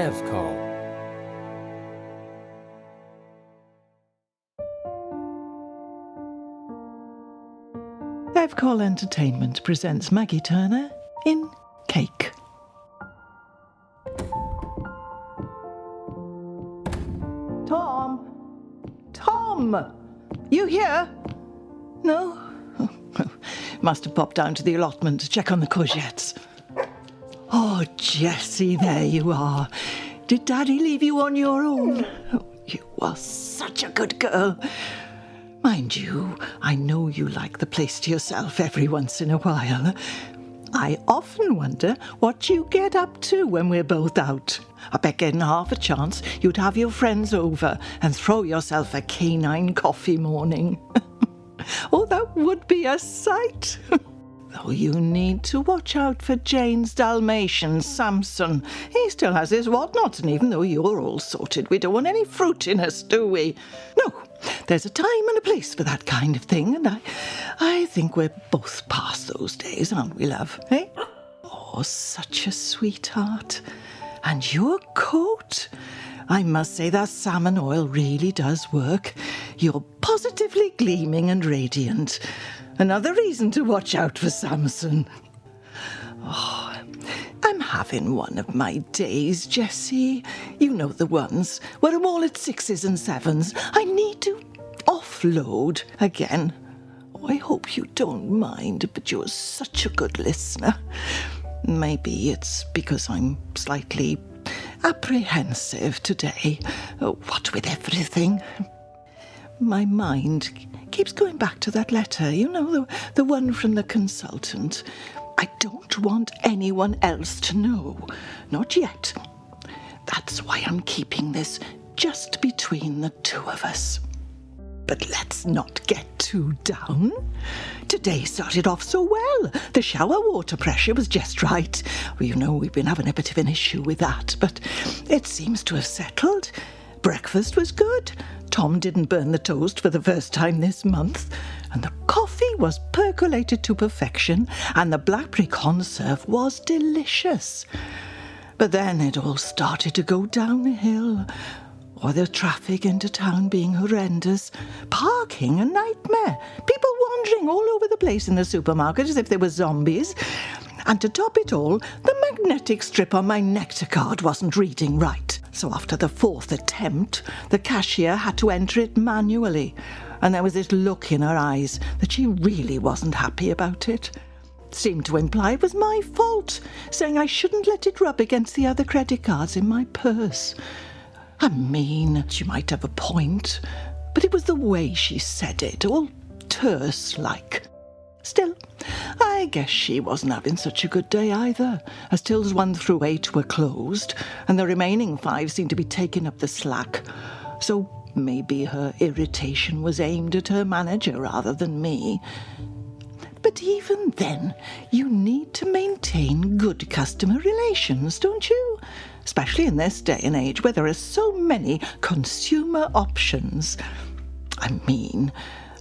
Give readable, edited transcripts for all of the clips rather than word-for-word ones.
Evcol. Evcol Entertainment presents Maggie Turner in Cake. Tom! You here? No? Must have popped down to the allotment to check on the courgettes. Oh, Jessie, there you are. Did Daddy leave you on your own? Oh, you are such a good girl. Mind you, I know you like the place to yourself every once in a while. I often wonder what you get up to when we're both out. I bet getting half a chance you'd have your friends over and throw yourself a canine coffee morning. Oh, that would be a sight. Though you need to watch out for Jane's Dalmatian, Samson. He still has his whatnot, and even though you're all sorted, we don't want any fruitiness, do we? No, there's a time and a place for that kind of thing, and I think we're both past those days, aren't we, love? Eh? Oh, such a sweetheart. And your coat? I must say that salmon oil really does work. You're positively gleaming and radiant. Another reason to watch out for Samson. Oh, I'm having one of my days, Jessie. You know the ones where I'm all at 6s and 7s. I need to offload again. Oh, I hope you don't mind, but you're such a good listener. Maybe it's because I'm slightly apprehensive today. Oh, what with everything. My mind keeps going back to that letter, you know, the one from the consultant. I don't want anyone else to know. Not yet. That's why I'm keeping this just between the two of us. But let's not get too down. Today started off so well. The shower water pressure was just right. Well, you know, we've been having a bit of an issue with that, but it seems to have settled. Breakfast was good. Tom didn't burn the toast for the first time this month. And the coffee was percolated to perfection, and the blackberry conserve was delicious. But then it all started to go downhill. Or the traffic into town being horrendous. Parking a nightmare. People wandering all over the place in the supermarket as if they were zombies. And to top it all, the magnetic strip on my Nectar card wasn't reading right. So after the 4th attempt, the cashier had to enter it manually. And there was this look in her eyes that she really wasn't happy about it. Seemed to imply it was my fault, saying I shouldn't let it rub against the other credit cards in my purse. I mean, she might have a point, but it was the way she said it, all terse-like. Still, I guess she wasn't having such a good day either, as tills 1 through 8 were closed, and the remaining 5 seemed to be taking up the slack. So maybe her irritation was aimed at her manager rather than me. But even then, you need to maintain good customer relations, don't you? Especially in this day and age where there are so many consumer options. I mean,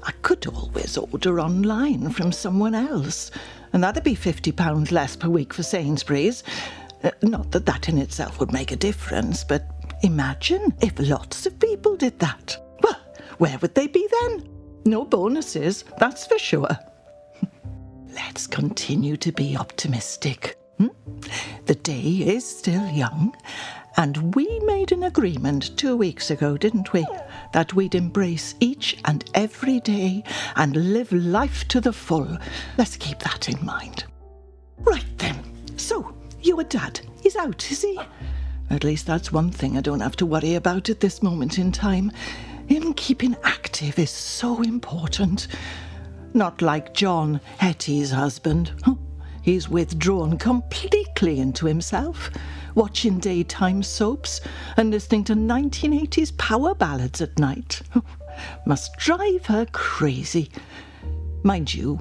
I could always order online from someone else, and that'd be £50 less per week for Sainsbury's. Not that that in itself would make a difference, but imagine if lots of people did that. Well, where would they be then? No bonuses, that's for sure. Let's continue to be optimistic. The day is still young, and we made an agreement 2 weeks ago, didn't we? That we'd embrace each and every day and live life to the full. Let's keep that in mind. Right then, so your dad is out, is he? At least that's one thing I don't have to worry about at this moment in time. Him keeping active is so important. Not like John, Hetty's husband. He's withdrawn completely into himself, watching daytime soaps and listening to 1980s power ballads at night. Must drive her crazy. Mind you,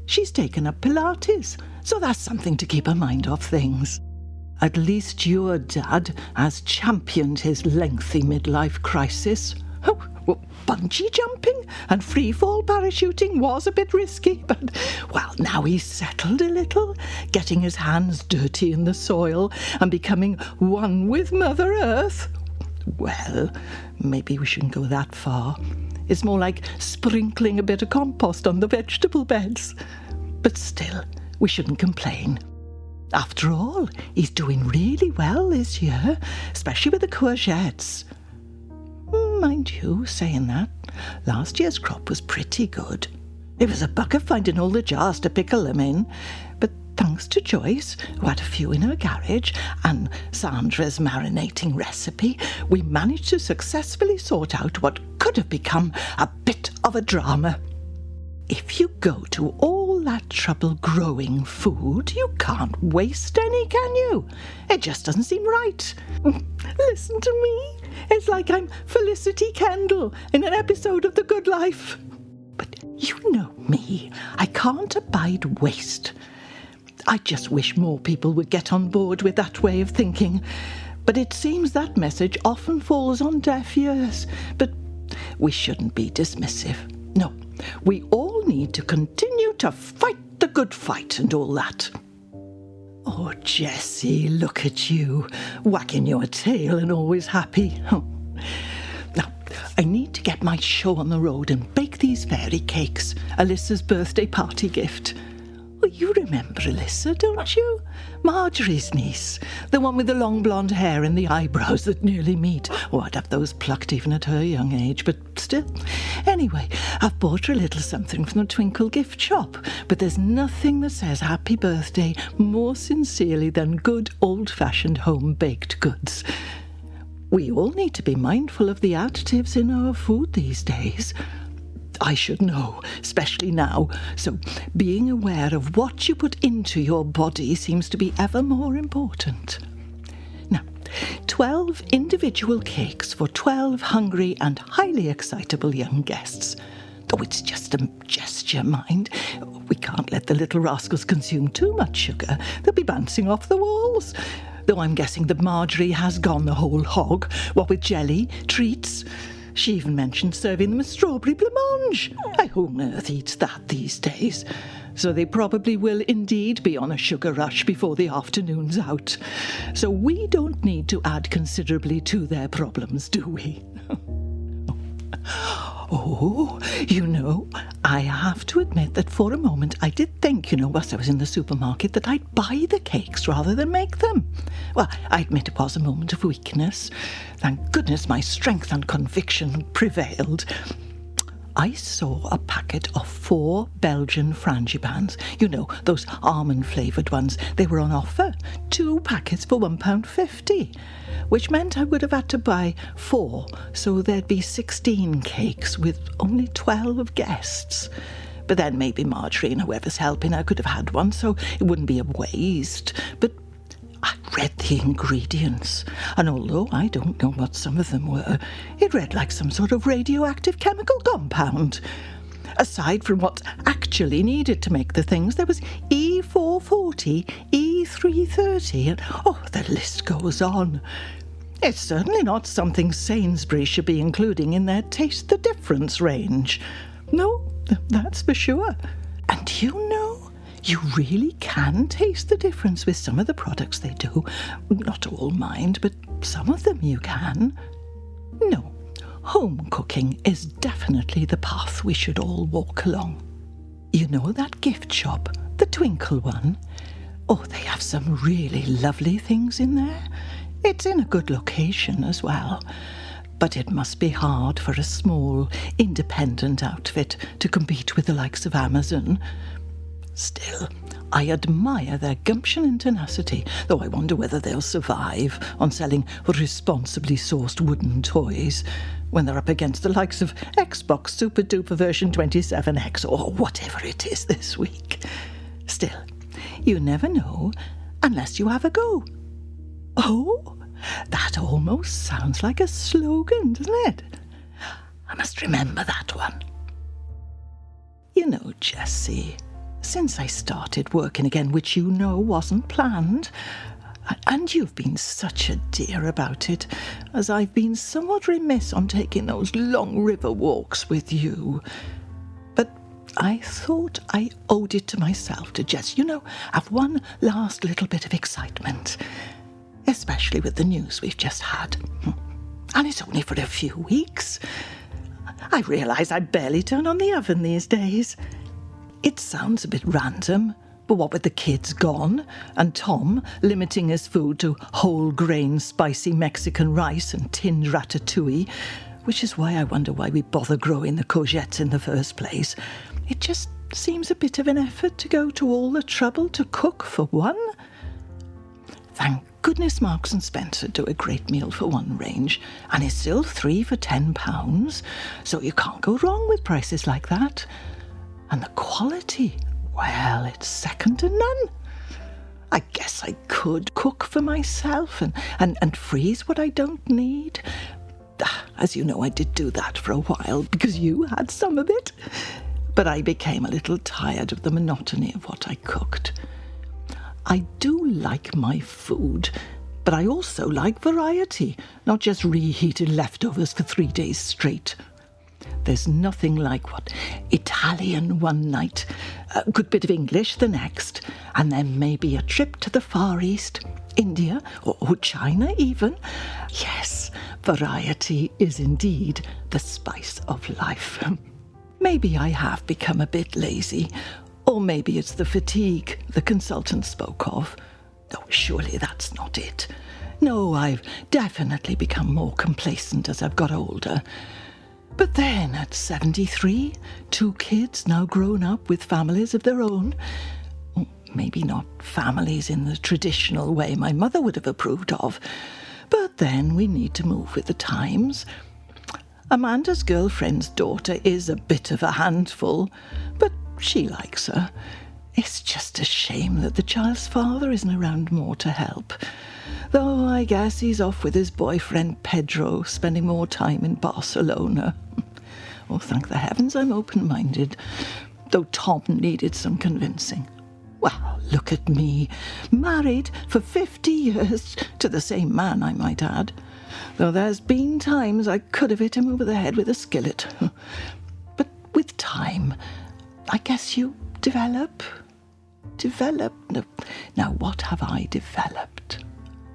she's taken up Pilates, so that's something to keep her mind off things. At least your dad has championed his lengthy midlife crisis. Well, bungee jumping and free-fall parachuting was a bit risky, but, well, now he's settled a little, getting his hands dirty in the soil and becoming one with Mother Earth. Well, maybe we shouldn't go that far. It's more like sprinkling a bit of compost on the vegetable beds. But still, we shouldn't complain. After all, he's doing really well this year, especially with the courgettes. Mind you, saying that, last year's crop was pretty good. It was a bugger finding all the jars to pickle them in, but thanks to Joyce, who had a few in her garage, and Sandra's marinating recipe, we managed to successfully sort out what could have become a bit of a drama. If you go to all that trouble growing food, you can't waste any, can you? It just doesn't seem right. Listen to me. It's like I'm Felicity Kendall in an episode of The Good Life. But you know me. I can't abide waste. I just wish more people would get on board with that way of thinking. But it seems that message often falls on deaf ears. But we shouldn't be dismissive. No, we all need to continue to fight the good fight and all that. Oh, Jessie, look at you, wagging your tail and always happy. Oh. Now, I need to get my show on the road and bake these fairy cakes, Alyssa's birthday party gift. Oh, you remember Alyssa, don't you? Marjorie's niece, the one with the long blonde hair and the eyebrows that nearly meet. Oh, I'd have those plucked even at her young age, but still. Anyway, I've bought her a little something from the Twinkle gift shop, but there's nothing that says happy birthday more sincerely than good old-fashioned home-baked goods. We all need to be mindful of the additives in our food these days. I should know, especially now. So being aware of what you put into your body seems to be ever more important. Now, 12 individual cakes for 12 hungry and highly excitable young guests. Oh, it's just a gesture, mind. We can't let the little rascals consume too much sugar. They'll be bouncing off the walls. Though I'm guessing that Marjorie has gone the whole hog, what with jelly, treats. She even mentioned serving them a strawberry blancmange. Who on earth eats that these days? So they probably will indeed be on a sugar rush before the afternoon's out. So we don't need to add considerably to their problems, do we? Oh, I have to admit that for a moment I did think, whilst I was in the supermarket, that I'd buy the cakes rather than make them. Well, I admit it was a moment of weakness. Thank goodness my strength and conviction prevailed. I saw a packet of 4 Belgian frangipans. Those almond-flavoured ones. They were on offer. 2 packets for £1.50, which meant I would have had to buy 4, so there'd be 16 cakes with only 12 guests. But then maybe Marjorie and whoever's helping her could have had one, so it wouldn't be a waste. But I read the ingredients, and although I don't know what some of them were, it read like some sort of radioactive chemical compound. Aside from what's actually needed to make the things, there was E440, E330, and the list goes on. It's certainly not something Sainsbury's should be including in their Taste the Difference range. No, that's for sure. And you really can taste the difference with some of the products they do. Not all, mind, but some of them you can. No, home cooking is definitely the path we should all walk along. That gift shop, the Twinkle one? Oh, they have some really lovely things in there. It's in a good location as well. But it must be hard for a small, independent outfit to compete with the likes of Amazon. Still, I admire their gumption and tenacity, though I wonder whether they'll survive on selling responsibly sourced wooden toys when they're up against the likes of Xbox Super Duper version 27X or whatever it is this week. Still, you never know unless you have a go. Oh, that almost sounds like a slogan, doesn't it? I must remember that one. Jessie, since I started working again, which wasn't planned, And you've been such a dear about it, as I've been somewhat remiss on taking those long river walks with you. But I thought I owed it to myself to just, have one last little bit of excitement, especially with the news we've just had. And it's only for a few weeks. I realise I barely turn on the oven these days. It sounds a bit random, but what with the kids gone and Tom limiting his food to whole grain spicy Mexican rice and tinned ratatouille, which is why I wonder why we bother growing the courgettes in the first place, it just seems a bit of an effort to go to all the trouble to cook for one. Thank goodness Marks and Spencer do a great meal for one range, and it's still 3 for £10, so you can't go wrong with prices like that. And the quality, well, it's second to none. I guess I could cook for myself and freeze what I don't need. As you know, I did do that for a while because you had some of it. But I became a little tired of the monotony of what I cooked. I do like my food, but I also like variety, not just reheated leftovers for 3 days straight. There's nothing like what Italian one night, a good bit of English the next, and then maybe a trip to the Far East, India, or China even. Yes, variety is indeed the spice of life. Maybe I have become a bit lazy, or maybe it's the fatigue the consultant spoke of. Oh, surely that's not it. No, I've definitely become more complacent as I've got older. But then, at 73, 2 kids now grown up with families of their own. Maybe not families in the traditional way my mother would have approved of, but then we need to move with the times. Amanda's girlfriend's daughter is a bit of a handful, but she likes her. It's just a shame that the child's father isn't around more to help. Though I guess he's off with his boyfriend Pedro, spending more time in Barcelona. Oh, thank the heavens I'm open-minded, though Tom needed some convincing. Well, look at me, married for 50 years to the same man, I might add, though there's been times I could have hit him over the head with a skillet. But with time, I guess you develop. Now, what have I developed?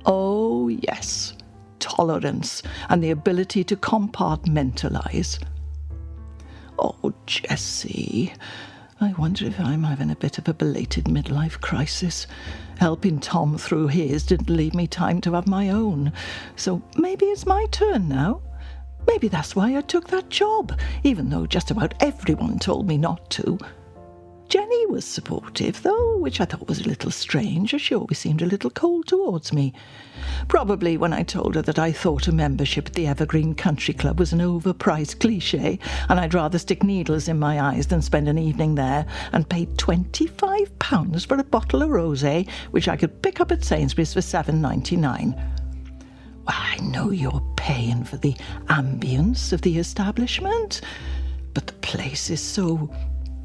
Oh, yes, tolerance and the ability to compartmentalise. Oh, Jessie, I wonder if I'm having a bit of a belated midlife crisis. Helping Tom through his didn't leave me time to have my own. So maybe it's my turn now. Maybe that's why I took that job, even though just about everyone told me not to. Jenny was supportive, though, which I thought was a little strange, as she always seemed a little cold towards me. Probably when I told her that I thought a membership at the Evergreen Country Club was an overpriced cliché, and I'd rather stick needles in my eyes than spend an evening there, and paid £25 for a bottle of rosé, which I could pick up at Sainsbury's for $7.99. Well, I know you're paying for the ambience of the establishment, but the place is so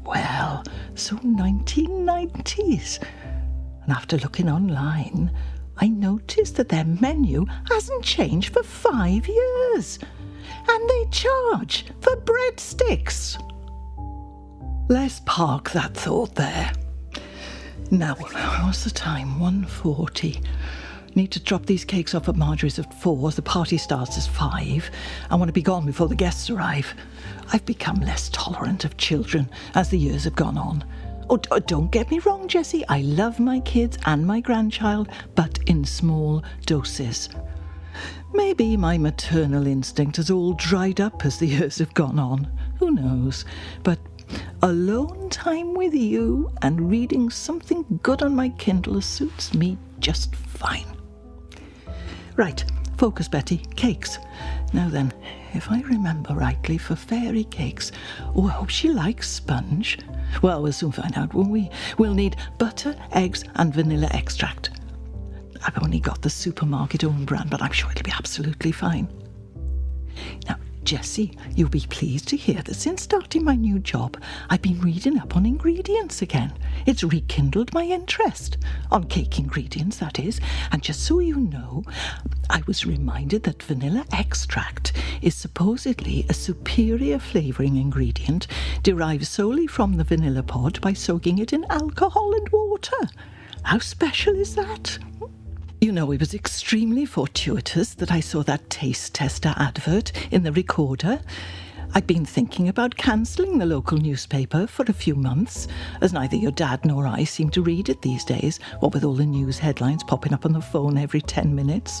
1990s. And after looking online, I noticed that their menu hasn't changed for 5 years. And they charge for breadsticks. Let's park that thought there. Now, what's the time? 1:40. Need to drop these cakes off at Marjorie's at 4. The party starts at 5. I want to be gone before the guests arrive. I've become less tolerant of children as the years have gone on. Oh, don't get me wrong, Jessie. I love my kids and my grandchild, but in small doses. Maybe my maternal instinct has all dried up as the years have gone on. Who knows? But alone time with you and reading something good on my Kindle suits me just fine. Right, focus, Betty. Cakes. Now then, if I remember rightly, for fairy cakes, I hope she likes sponge. Well, we'll soon find out, won't we? We'll need butter, eggs, and vanilla extract. I've only got the supermarket own brand, but I'm sure it'll be absolutely fine. Now, Jessie, you'll be pleased to hear that since starting my new job, I've been reading up on ingredients again. It's rekindled my interest. On cake ingredients, that is. And just so you know, I was reminded that vanilla extract is supposedly a superior flavouring ingredient derived solely from the vanilla pod by soaking it in alcohol and water. How special is that? You know, it was extremely fortuitous that I saw that taste tester advert in the Recorder. I'd been thinking about cancelling the local newspaper for a few months, as neither your dad nor I seem to read it these days, what with all the news headlines popping up on the phone every 10 minutes.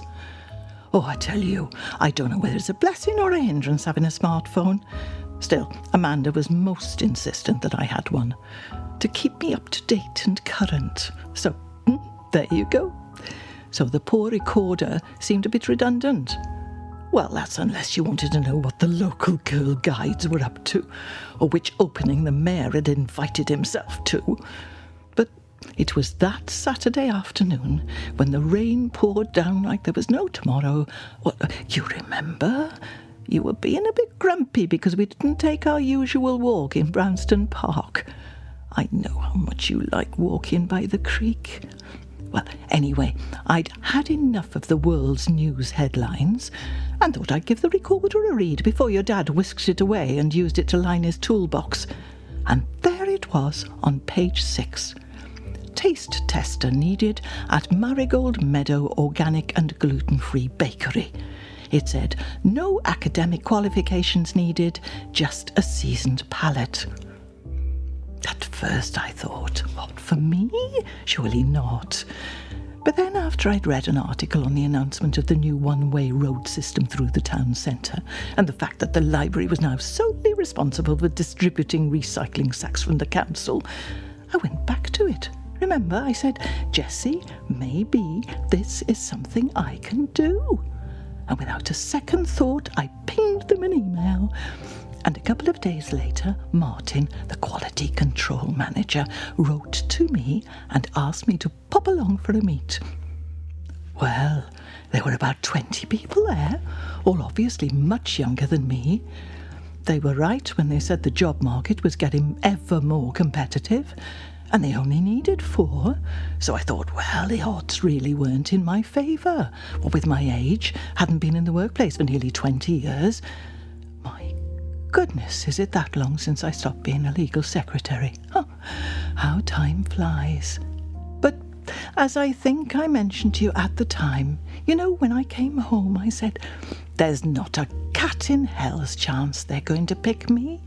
Oh, I tell you, I don't know whether it's a blessing or a hindrance having a smartphone. Still, Amanda was most insistent that I had one, to keep me up to date and current. So, there you go. So the poor Recorder seemed a bit redundant. Well, that's unless you wanted to know what the local girl guides were up to, or which opening the mayor had invited himself to. But it was that Saturday afternoon when the rain poured down like there was no tomorrow. You remember? You were being a bit grumpy because we didn't take our usual walk in Brownston Park. I know how much you like walking by the creek. Well, anyway, I'd had enough of the world's news headlines and thought I'd give the Recorder a read before your dad whisked it away and used it to line his toolbox. And there it was on page 6. Taste tester needed at Marigold Meadow Organic and Gluten-Free Bakery. It said, no academic qualifications needed, just a seasoned palate. At first I thought, what, for me? Surely not. But then after I'd read an article on the announcement of the new one-way road system through the town centre, and the fact that the library was now solely responsible for distributing recycling sacks from the council, I went back to it. Remember, I said, Jessie, maybe this is something I can do. And without a second thought, I pinged them an email. And a couple of days later, Martin, the quality control manager, wrote to me and asked me to pop along for a meet. Well, there were about 20 people there, all obviously much younger than me. They were right when they said the job market was getting ever more competitive, and they only needed 4. So I thought, well, the odds really weren't in my favour. What with my age, hadn't been in the workplace for nearly 20 years. My goodness, is it that long since I stopped being a legal secretary? Oh, how time flies. But as I think I mentioned to you at the time, you know, when I came home, I said, there's not a cat in hell's chance they're going to pick me.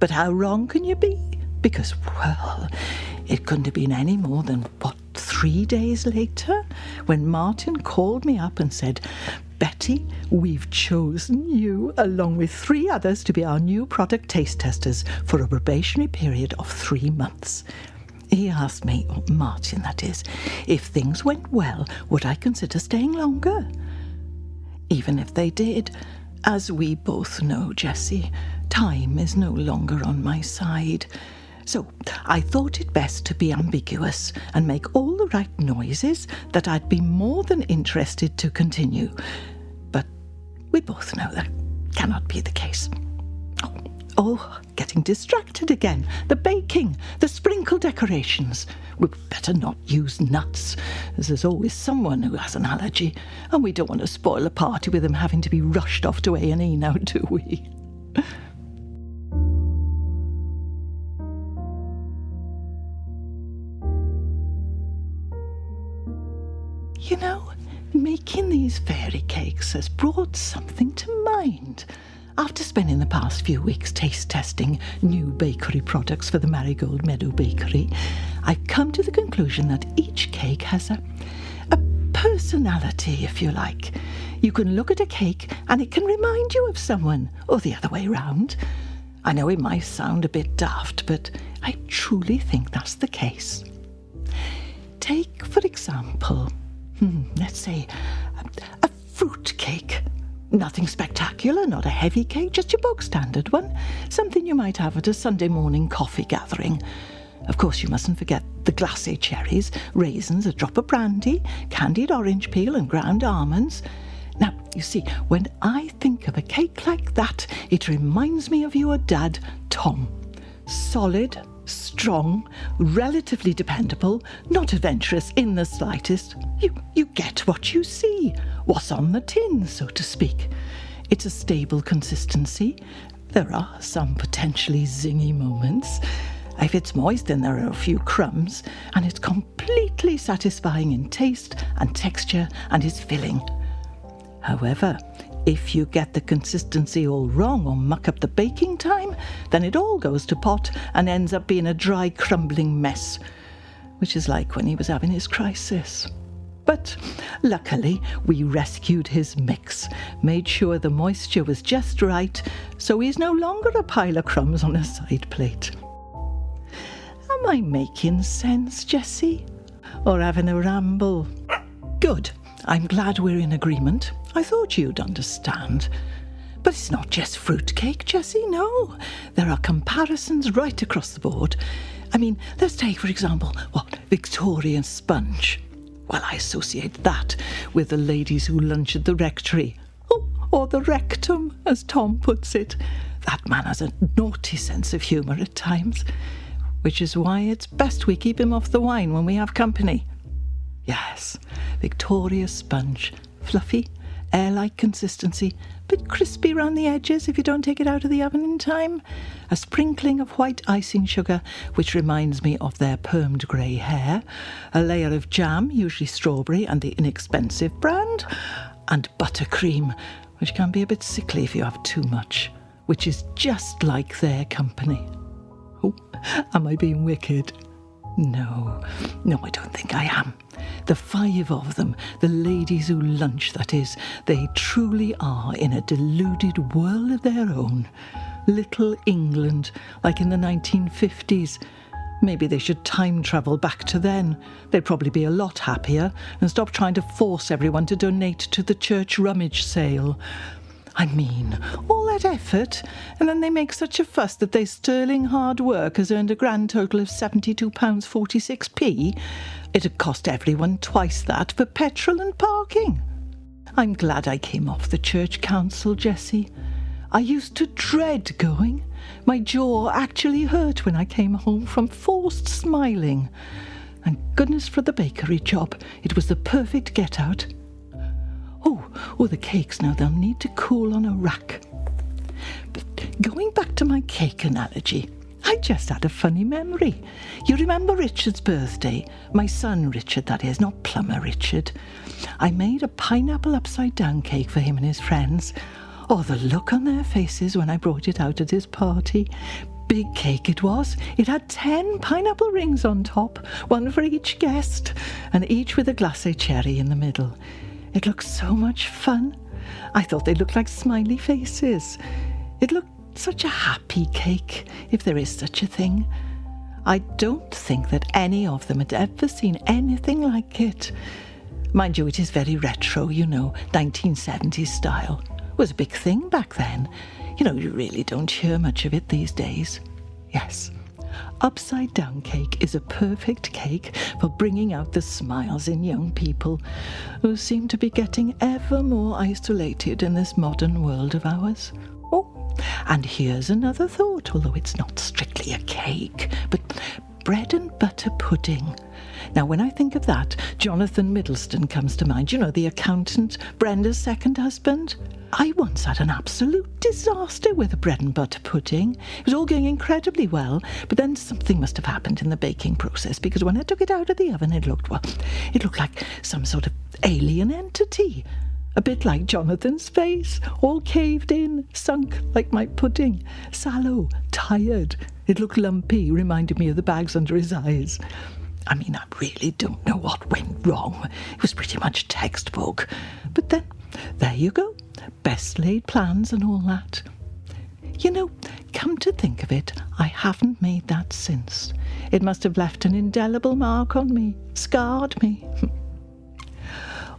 But how wrong can you be? Because, well, it couldn't have been any more than, 3 days later, when Martin called me up and said, Betty, we've chosen you, along with 3 others, to be our new product taste testers for a probationary period of 3 months. He asked me, Martin that is, if things went well, would I consider staying longer? Even if they did, as we both know, Jessie, time is no longer on my side. So I thought it best to be ambiguous and make all the right noises that I'd be more than interested to continue. But we both know that cannot be the case. Oh, getting distracted again. The baking, the sprinkle decorations. We'd better not use nuts, as there's always someone who has an allergy, and we don't want to spoil a party with them having to be rushed off to A&E now, do we? You know, making these fairy cakes has brought something to mind. After spending the past few weeks taste testing new bakery products for the Marigold Meadow Bakery, I've come to the conclusion that each cake has a personality, if you like. You can look at a cake and it can remind you of someone, or the other way round. I know it might sound a bit daft, but I truly think that's the case. Take, for example, let's say, a fruit cake. Nothing spectacular, not a heavy cake, just your bog standard one. Something you might have at a Sunday morning coffee gathering. Of course, you mustn't forget the glacé cherries, raisins, a drop of brandy, candied orange peel and ground almonds. Now, you see, when I think of a cake like that, it reminds me of your dad, Tom. Solid, strong, relatively dependable, not adventurous in the slightest. You get what you see, what's on the tin, so to speak. It's a stable consistency. There are some potentially zingy moments. If it's moist, then there are a few crumbs, and it's completely satisfying in taste and texture and is filling. However, if you get the consistency all wrong or muck up the baking time, then it all goes to pot and ends up being a dry, crumbling mess, which is like when he was having his crisis. But luckily, we rescued his mix, made sure the moisture was just right, so he's no longer a pile of crumbs on a side plate. Am I making sense, Jessie? Or having a ramble? Good. I'm glad we're in agreement. I thought you'd understand. But it's not just fruitcake, Jessie, no. There are comparisons right across the board. I mean, let's take, for example, Victorian sponge. Well, I associate that with the ladies who lunch at the rectory. Oh, or the rectum, as Tom puts it. That man has a naughty sense of humour at times, which is why it's best we keep him off the wine when we have company. Yes, Victoria sponge, fluffy, air-like consistency, bit crispy round the edges if you don't take it out of the oven in time. A sprinkling of white icing sugar, which reminds me of their permed grey hair. A layer of jam, usually strawberry and the inexpensive brand. And buttercream, which can be a bit sickly if you have too much, which is just like their company. Oh, am I being wicked? No, I don't think I am. The 5 of them, the ladies who lunch, that is, they truly are in a deluded world of their own. Little England, like in the 1950s. Maybe they should time travel back to then. They'd probably be a lot happier and stop trying to force everyone to donate to the church rummage sale. I mean, all that effort, and then they make such a fuss that their sterling hard work has earned a grand total of £72.46p. It'd cost everyone twice that for petrol and parking. I'm glad I came off the church council, Jessie. I used to dread going. My jaw actually hurt when I came home from forced smiling. Thank goodness for the bakery job. It was the perfect get-out. Oh, the cakes now, they'll need to cool on a rack. But going back to my cake analogy, I just had a funny memory. You remember Richard's birthday? My son Richard, that is, not Plumber Richard. I made a pineapple upside-down cake for him and his friends. Oh, the look on their faces when I brought it out at his party. Big cake it was. It had 10 pineapple rings on top, one for each guest, and each with a glacé cherry in the middle. It looked so much fun. I thought they looked like smiley faces. It looked such a happy cake, if there is such a thing. I don't think that any of them had ever seen anything like it. Mind you, it is very retro, 1970s style. It was a big thing back then. You really don't hear much of it these days. Yes. Upside-down cake is a perfect cake for bringing out the smiles in young people who seem to be getting ever more isolated in this modern world of ours. Oh, and here's another thought, although it's not strictly a cake, but bread and butter pudding. Now, when I think of that, Jonathan Middleston comes to mind. The accountant, Brenda's second husband. I once had an absolute disaster with a bread and butter pudding. It was all going incredibly well, but then something must have happened in the baking process, because when I took it out of the oven, it looked like some sort of alien entity. A bit like Jonathan's face, all caved in, sunk like my pudding. Sallow, tired. It looked lumpy, reminded me of the bags under his eyes. I mean, I really don't know what went wrong. It was pretty much textbook. But then, there you go. Best laid plans and all that. Come to think of it, I haven't made that since. It must have left an indelible mark on me, scarred me.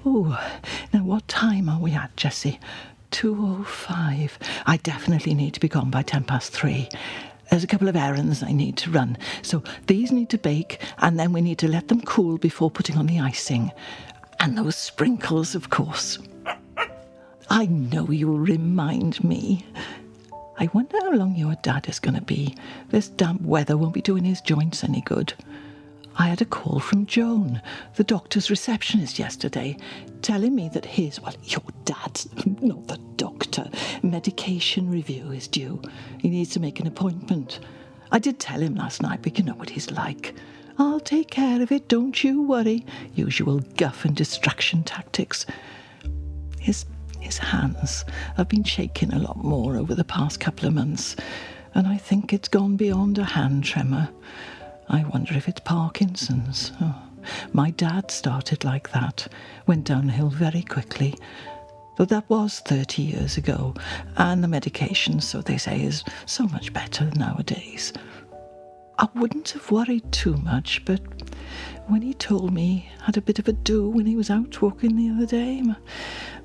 Oh, now what time are we at, Jessie? 2:05. I definitely need to be gone by 3:10. There's a couple of errands I need to run. So these need to bake, and then we need to let them cool before putting on the icing. And those sprinkles, of course. I know you'll remind me. I wonder how long your dad is going to be. This damp weather won't be doing his joints any good. I had a call from Joan, the doctor's receptionist yesterday, telling me that your dad's, not the doctor, medication review is due. He needs to make an appointment. I did tell him last night, but you know what he's like. I'll take care of it, don't you worry. Usual guff and distraction tactics. His hands have been shaking a lot more over the past couple of months, and I think it's gone beyond a hand tremor. I wonder if it's Parkinson's. Oh, my dad started like that, went downhill very quickly. Though that was 30 years ago, and the medication, so they say, is so much better nowadays. I wouldn't have worried too much, but when he told me he had a bit of a do when he was out walking the other day,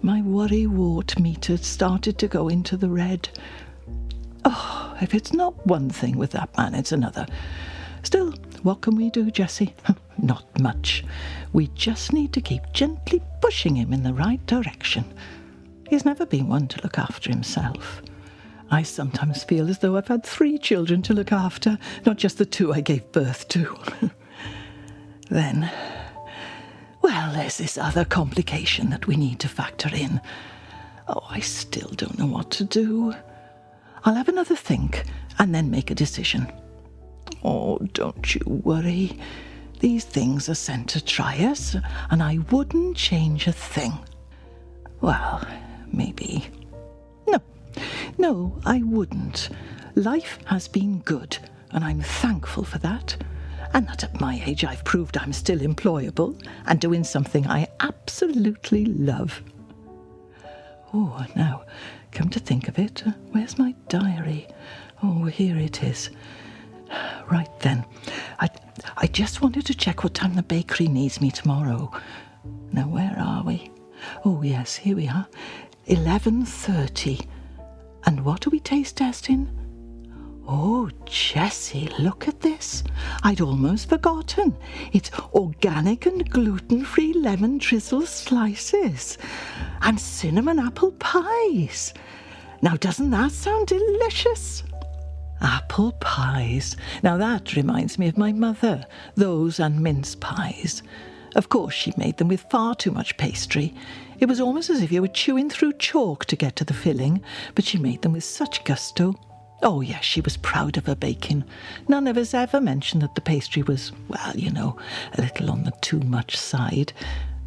my worry wart meter started to go into the red. Oh, if it's not one thing with that man, it's another. Still, what can we do, Jessie? Not much. We just need to keep gently pushing him in the right direction. He's never been one to look after himself. I sometimes feel as though I've had 3 children to look after, not just the 2 I gave birth to. Then, well, there's this other complication that we need to factor in. Oh, I still don't know what to do. I'll have another think and then make a decision. Oh, don't you worry. These things are sent to try us, and I wouldn't change a thing. Well, maybe. No, I wouldn't. Life has been good, and I'm thankful for that. And that at my age I've proved I'm still employable and doing something I absolutely love. Oh, now, come to think of it, where's my diary? Oh, here it is. Right then, I just wanted to check what time the bakery needs me tomorrow. Now, where are we? Oh, yes, here we are. 11:30. And what are we taste testing? Oh, Jessie, look at this. I'd almost forgotten. It's organic and gluten-free lemon drizzle slices and cinnamon apple pies. Now, doesn't that sound delicious? Apple pies. Now that reminds me of my mother, those and mince pies. Of course, she made them with far too much pastry. It was almost as if you were chewing through chalk to get to the filling, but she made them with such gusto. Oh, yes, she was proud of her baking. None of us ever mentioned that the pastry was, well, you know, a little on the too much side.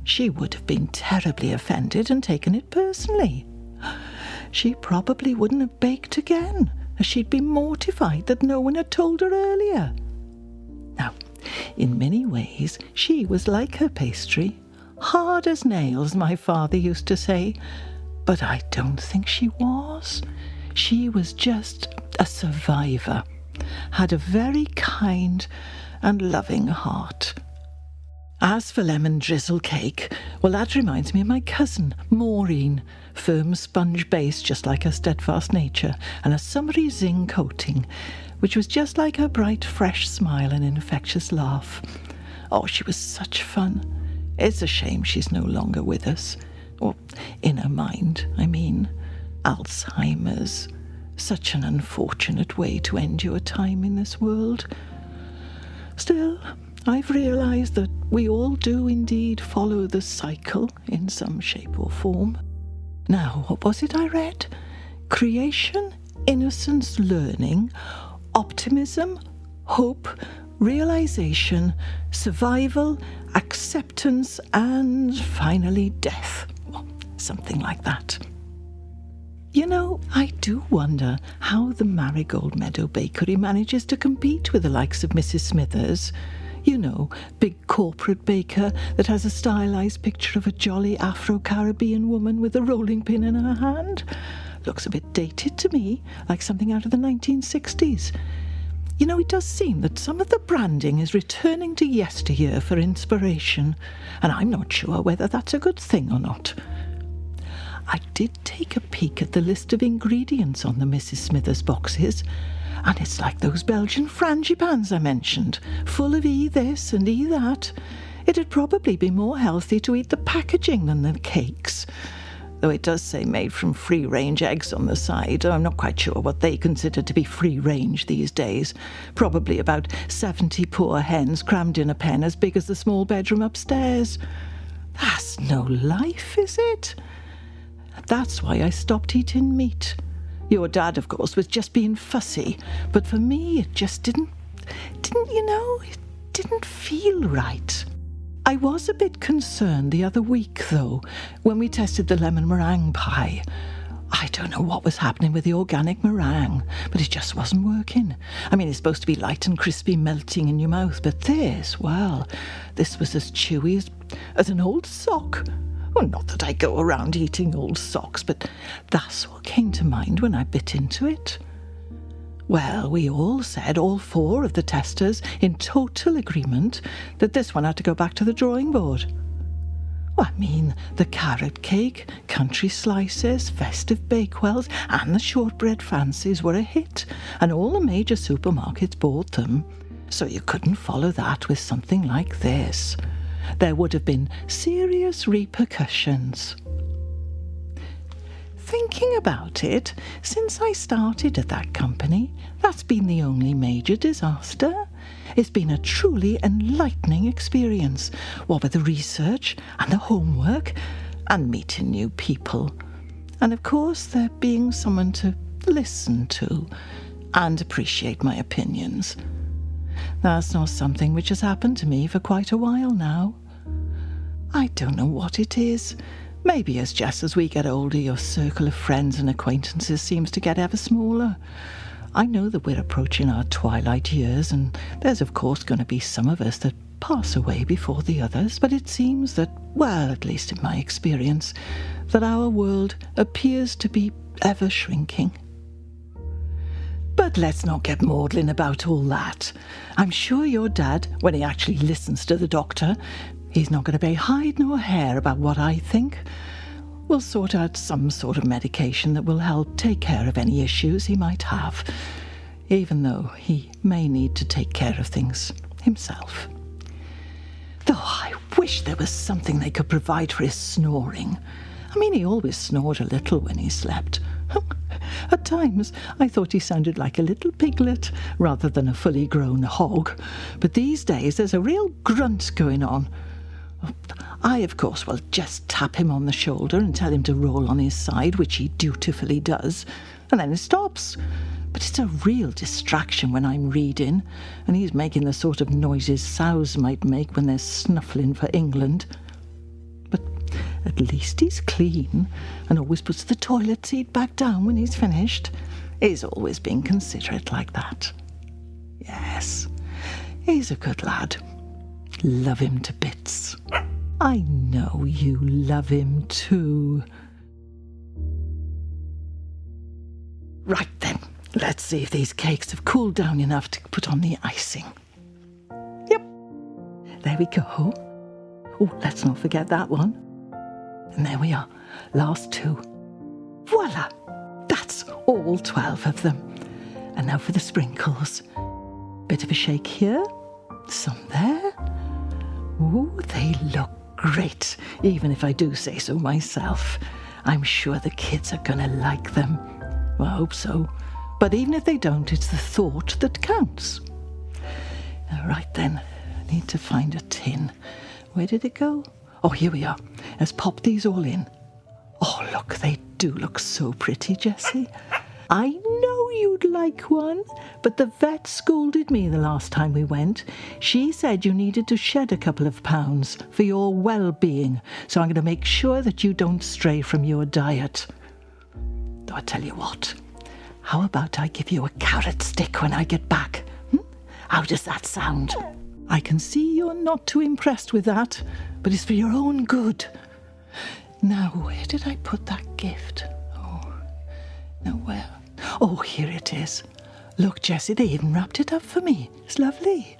She would have been terribly offended and taken it personally. She probably wouldn't have baked again, as she'd been mortified that no one had told her earlier. Now, in many ways, she was like her pastry. Hard as nails, my father used to say. But I don't think she was. She was just a survivor, had a very kind and loving heart. As for lemon drizzle cake, well, that reminds me of my cousin, Maureen. Firm sponge base, just like her steadfast nature, and a summery zing coating, which was just like her bright, fresh smile and infectious laugh. Oh, she was such fun. It's a shame she's no longer with us. Or in her mind, I mean. Alzheimer's. Such an unfortunate way to end your time in this world. Still, I've realised that we all do indeed follow the cycle in some shape or form. Now, what was it I read? Creation, innocence, learning, optimism, hope, realisation, survival, acceptance, and finally death. Something like that. You know, I do wonder how the Marigold Meadow Bakery manages to compete with the likes of Mrs. Smithers. You know, big corporate baker that has a stylised picture of a jolly Afro-Caribbean woman with a rolling pin in her hand. Looks a bit dated to me, like something out of the 1960s. You know, it does seem that some of the branding is returning to yesteryear for inspiration, and I'm not sure whether that's a good thing or not. I did take a peek at the list of ingredients on the Mrs. Smithers boxes, and it's like those Belgian frangipans I mentioned, full of E this and E that. It'd probably be more healthy to eat the packaging than the cakes. though it does say made from free-range eggs on the side. I'm not quite sure what they consider to be free-range these days. Probably about 70 poor hens crammed in a pen as big as the small bedroom upstairs. That's no life, is it? That's why I stopped eating meat. Your dad, of course, was just being fussy, but for me it just didn't it didn't feel right. I was a bit concerned the other week, though, when we tested the lemon meringue pie. I don't know what was happening with the organic meringue, but it just wasn't working. I mean, it's supposed to be light and crispy, melting in your mouth, but this was as chewy as an old sock. Well, not that I go around eating old socks, but that's what came to mind when I bit into it. Well, we all said, all 4 of the testers, in total agreement, that this one had to go back to the drawing board. Well, I mean, the carrot cake, country slices, festive bakewells, and the shortbread fancies were a hit, and all the major supermarkets bought them. So you couldn't follow that with something like this. There would have been serious repercussions. Thinking about it, since I started at that company, that's been the only major disaster. It's been a truly enlightening experience, what with the research and the homework and meeting new people. And of course, there being someone to listen to and appreciate my opinions. That's not something which has happened to me for quite a while now. I don't know what it is. Maybe it's just as we get older, your circle of friends and acquaintances seems to get ever smaller. I know that we're approaching our twilight years, and there's of course going to be some of us that pass away before the others, but it seems that, well, at least in my experience, that our world appears to be ever shrinking. But let's not get maudlin about all that. I'm sure your dad, when he actually listens to the doctor, he's not going to pay hide nor hair about what I think. We'll sort out some sort of medication that will help take care of any issues he might have, even though he may need to take care of things himself. Though I wish there was something they could provide for his snoring. I mean, he always snored a little when he slept. At times, I thought he sounded like a little piglet rather than a fully grown hog. But these days, there's a real grunt going on. I, of course, will just tap him on the shoulder and tell him to roll on his side, which he dutifully does, and then it stops. But it's a real distraction when I'm reading, and he's making the sort of noises sows might make when they're snuffling for England. But at least he's clean and always puts the toilet seat back down when he's finished. He's always been considerate like that. Yes, he's a good lad. Love him to bits. I know you love him too. Right then, let's see if these cakes have cooled down enough to put on the icing. Yep, there we go. Oh, let's not forget that one. And there we are, last 2. Voila! That's all 12 of them. And now for the sprinkles. Bit of a shake here, some there. Ooh, they look great, even if I do say so myself. I'm sure the kids are going to like them. Well, I hope so. But even if they don't, it's the thought that counts. All right then, I need to find a tin. Where did it go? Oh, here we are. Let's pop these all in. Oh, look, they do look so pretty, Jessie. I know you'd like one, but the vet scolded me the last time we went. She said you needed to shed a couple of pounds for your well-being, so I'm going to make sure that you don't stray from your diet. Though I tell you what, how about I give you a carrot stick when I get back? How does that sound? I can see you're not too impressed with that, but it's for your own good. Now, where did I put that gift? Oh, now where? Oh, here it is. Look, Jessie, they even wrapped it up for me. It's lovely.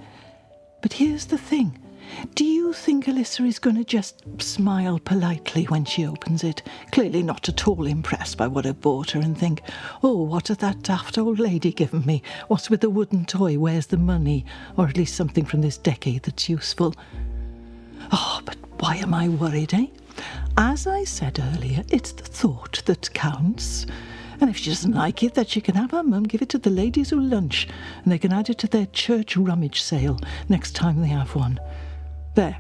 But here's the thing. Do you think Alyssa is going to just smile politely when she opens it, clearly not at all impressed by what I bought her, and think, oh, what has that daft old lady given me? What's with the wooden toy? Where's the money? Or at least something from this decade that's useful. Oh, but why am I worried, eh? As I said earlier, it's the thought that counts. And if she doesn't like it, then she can have her mum give it to the ladies who lunch, and they can add it to their church rummage sale next time they have one. There,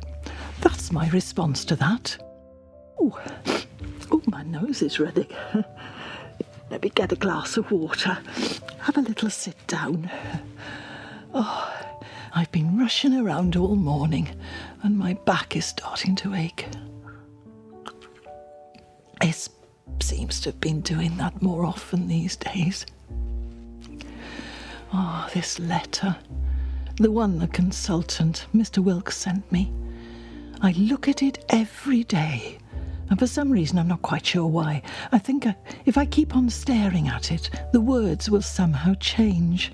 that's my response to that. Oh, my nose is running. Let me get a glass of water. Have a little sit down. Oh, I've been rushing around all morning, and my back is starting to ache. It seems to have been doing that more often these days. Oh, this letter. The one the consultant, Mr. Wilkes, sent me. I look at it every day, and for some reason I'm not quite sure why. I think if I keep on staring at it, the words will somehow change.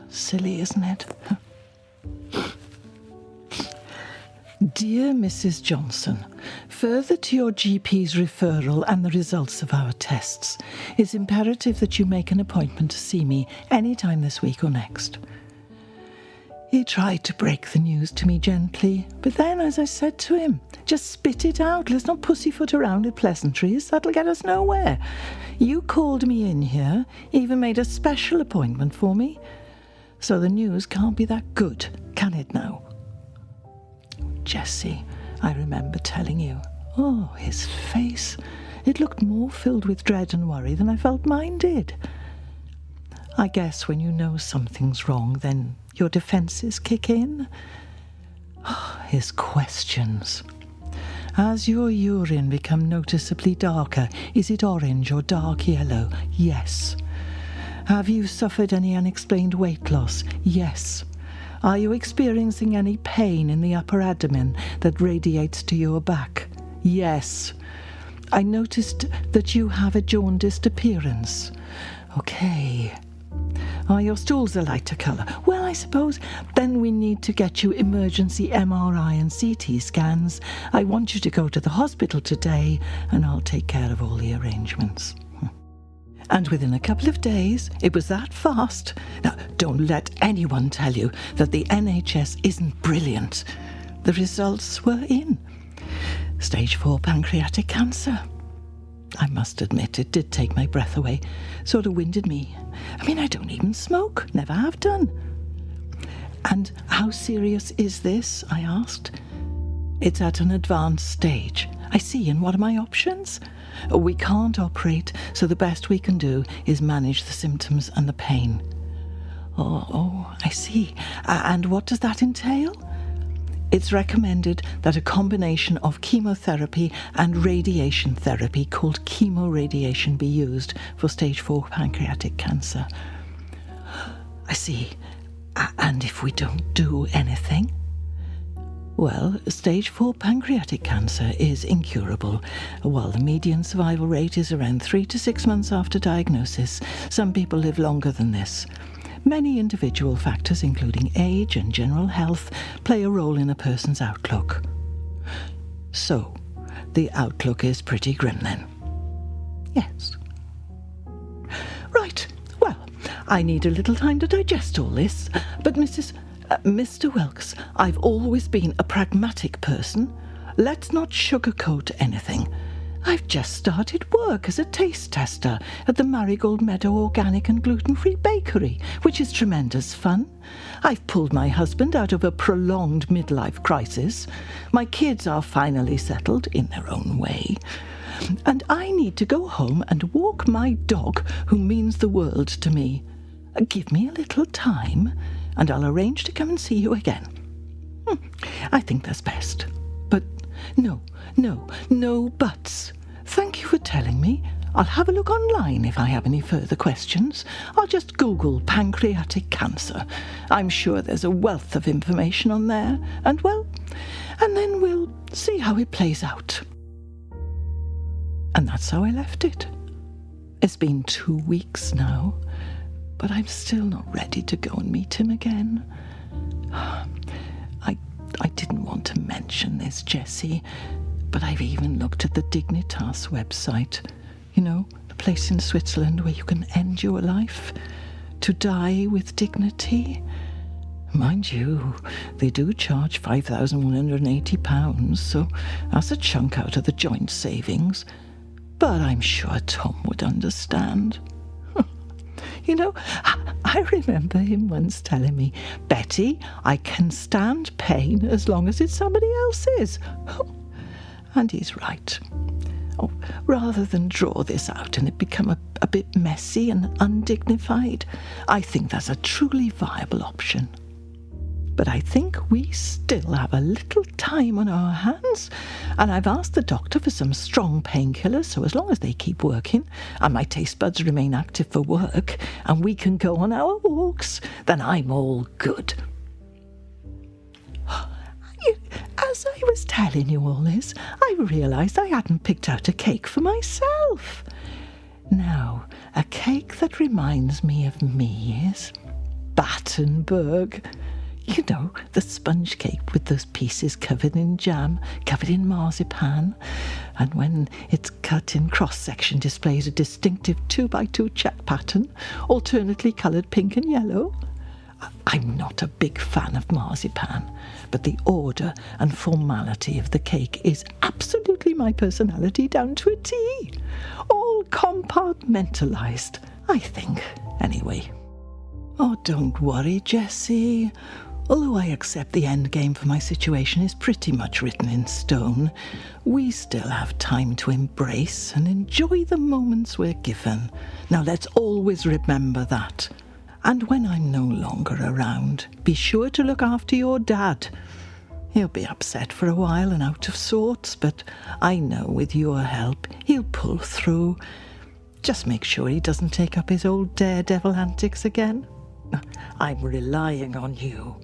Silly, isn't it? Dear Mrs. Johnson, further to your GP's referral and the results of our tests, it's imperative that you make an appointment to see me any time this week or next. He tried to break the news to me gently, but then, as I said to him, just spit it out. Let's not pussyfoot around with pleasantries. That'll get us nowhere. You called me in here, even made a special appointment for me. So the news can't be that good, can it now? Jessie, I remember telling you. Oh, his face. It looked more filled with dread and worry than I felt mine did. I guess when you know something's wrong, then your defences kick in. Oh, his questions. Has your urine become noticeably darker? Is it orange or dark yellow? Yes. Have you suffered any unexplained weight loss? Yes. Are you experiencing any pain in the upper abdomen that radiates to your back? Yes. I noticed that you have a jaundiced appearance. Okay. Are your stools a lighter colour? Well, I suppose then we need to get you emergency MRI and CT scans. I want you to go to the hospital today, and I'll take care of all the arrangements. And within a couple of days, it was that fast. Now, don't let anyone tell you that the NHS isn't brilliant. The results were in. Stage 4 pancreatic cancer. I must admit, it did take my breath away. Sort of winded me. I mean, I don't even smoke. Never have done. And how serious is this? I asked. It's at an advanced stage. I see, and what are my options? We can't operate, so the best we can do is manage the symptoms and the pain. Oh, I see. And what does that entail? It's recommended that a combination of chemotherapy and radiation therapy called chemoradiation be used for stage 4 pancreatic cancer. I see. And if we don't do anything? Well, stage 4 pancreatic cancer is incurable. While the median survival rate is around 3 to 6 months after diagnosis, some people live longer than this. Many individual factors, including age and general health, play a role in a person's outlook. So, the outlook is pretty grim then? Yes. Right, well, I need a little time to digest all this, but Mr. Wilkes, I've always been a pragmatic person. Let's not sugarcoat anything. I've just started work as a taste tester at the Marigold Meadow Organic and Gluten-Free Bakery, which is tremendous fun. I've pulled my husband out of a prolonged midlife crisis. My kids are finally settled in their own way. And I need to go home and walk my dog, who means the world to me. Give me a little time, and I'll arrange to come and see you again. I think that's best. But no buts. Thank you for telling me. I'll have a look online if I have any further questions. I'll just Google pancreatic cancer. I'm sure there's a wealth of information on there. And then we'll see how it plays out. And that's how I left it. It's been 2 weeks now, but I'm still not ready to go and meet him again. I didn't want to mention this, Jessie, but I've even looked at the Dignitas website. You know, the place in Switzerland where you can end your life, to die with dignity. Mind you, they do charge £5,180, so that's a chunk out of the joint savings. But I'm sure Tom would understand. You know, I remember him once telling me, "Betty, I can stand pain as long as it's somebody else's." And he's right. Oh, rather than draw this out and it become a bit messy and undignified, I think that's a truly viable option. But I think we still have a little time on our hands, and I've asked the doctor for some strong painkillers, so as long as they keep working and my taste buds remain active for work and we can go on our walks, then I'm all good. As I was telling you all this, I realised I hadn't picked out a cake for myself. Now, a cake that reminds me of me is Battenberg. You know, the sponge cake with those pieces covered in jam, covered in marzipan, and when it's cut in cross-section displays a distinctive 2x2 check pattern, alternately coloured pink and yellow. I'm not a big fan of marzipan, but the order and formality of the cake is absolutely my personality down to a T. All compartmentalised, I think, anyway. Oh, don't worry, Jessie. Although I accept the end game for my situation is pretty much written in stone, we still have time to embrace and enjoy the moments we're given. Now let's always remember that. And when I'm no longer around, be sure to look after your dad. He'll be upset for a while and out of sorts, but I know with your help he'll pull through. Just make sure he doesn't take up his old daredevil antics again. I'm relying on you.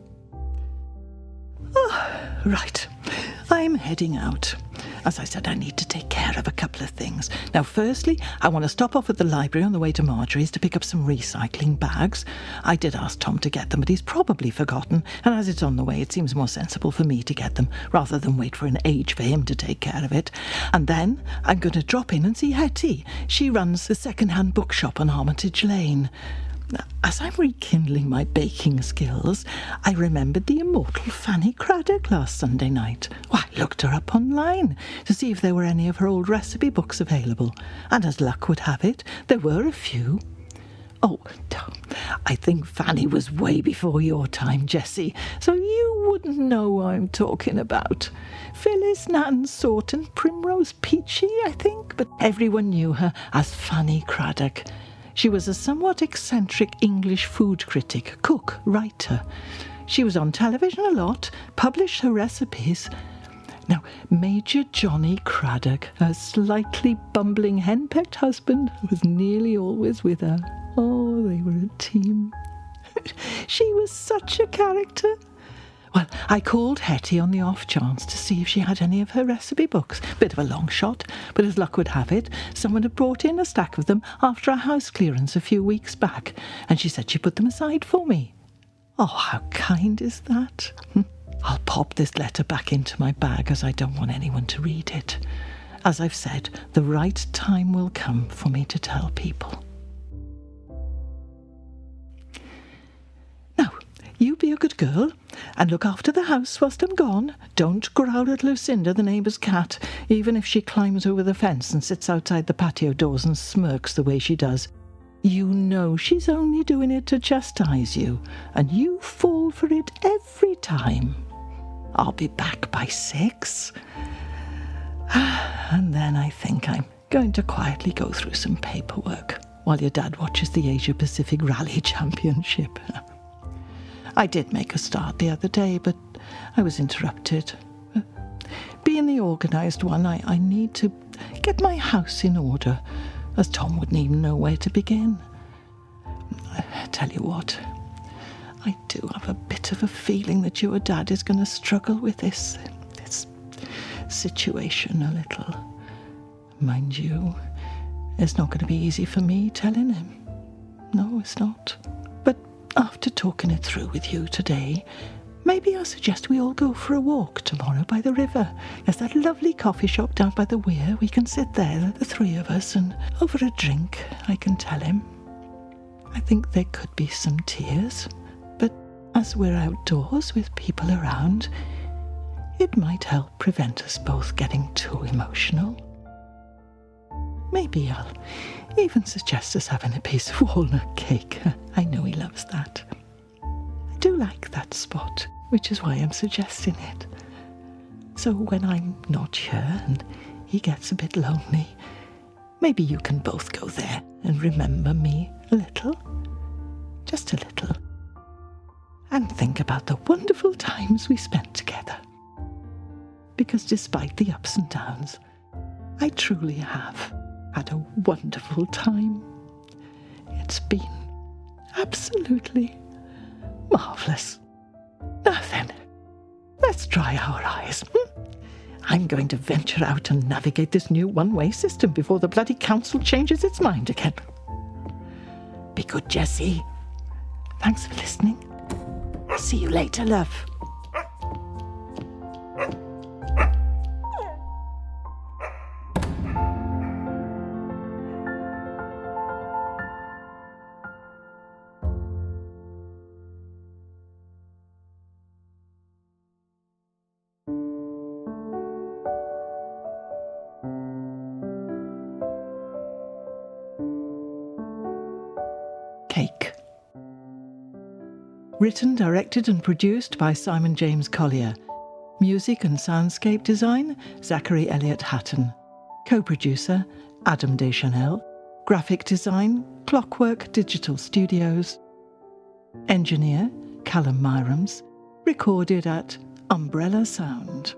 Oh, right. I'm heading out. As I said, I need to take care of a couple of things. Now, firstly, I want to stop off at the library on the way to Marjorie's to pick up some recycling bags. I did ask Tom to get them, but he's probably forgotten, and as it's on the way, it seems more sensible for me to get them, rather than wait for an age for him to take care of it. And then I'm going to drop in and see Hetty. She runs the second-hand bookshop on Armitage Lane. As I'm rekindling my baking skills, I remembered the immortal Fanny Craddock last Sunday night. Well, I looked her up online to see if there were any of her old recipe books available, and as luck would have it, there were a few. Oh, I think Fanny was way before your time, Jessie, so you wouldn't know what I'm talking about. Phyllis Nathan Sorton, Primrose Peachy, I think, but everyone knew her as Fanny Craddock. She was a somewhat eccentric English food critic, cook, writer. She was on television a lot, published her recipes. Now, Major Johnny Craddock, her slightly bumbling henpecked husband, was nearly always with her. Oh, they were a team. She was such a character. Well, I called Hetty on the off chance to see if she had any of her recipe books. Bit of a long shot, but as luck would have it, someone had brought in a stack of them after a house clearance a few weeks back, and she said she put them aside for me. Oh, how kind is that? I'll pop this letter back into my bag as I don't want anyone to read it. As I've said, the right time will come for me to tell people. Now, you be a good girl and look after the house whilst I'm gone. Don't growl at Lucinda, the neighbour's cat, even if she climbs over the fence and sits outside the patio doors and smirks the way she does. You know she's only doing it to chastise you, and you fall for it every time. I'll be back by 6. And then I think I'm going to quietly go through some paperwork while your dad watches the Asia Pacific Rally Championship. I did make a start the other day, but I was interrupted. Being the organised one, I need to get my house in order, as Tom wouldn't even know where to begin. I tell you what, I do have a bit of a feeling that your dad is going to struggle with this situation a little. Mind you, it's not going to be easy for me telling him. No, it's not. But after talking it through with you today, maybe I'll suggest we all go for a walk tomorrow by the river. There's that lovely coffee shop down by the weir. We can sit there, the three of us, and over a drink, I can tell him. I think there could be some tears, but as we're outdoors with people around, it might help prevent us both getting too emotional. Maybe I'll even suggest us having a piece of walnut cake. I know he loves that. I do like that spot, which is why I'm suggesting it. So when I'm not here and he gets a bit lonely, maybe you can both go there and remember me a little. Just a little. And think about the wonderful times we spent together. Because despite the ups and downs, I truly have had a wonderful time. It's been absolutely marvellous. Now then, let's dry our eyes. I'm going to venture out and navigate this new one-way system before the bloody council changes its mind again. Be good, Jessie. Thanks for listening. See you later, love. Cake. Written, directed and produced by Simon James Collier. Music and soundscape design, Zachary Elliott-Hatton. Co-producer, Adam Dechanel. Graphic design, Clockwork Digital Studios. Engineer, Callum Mirames. Recorded at Umbrella Sound.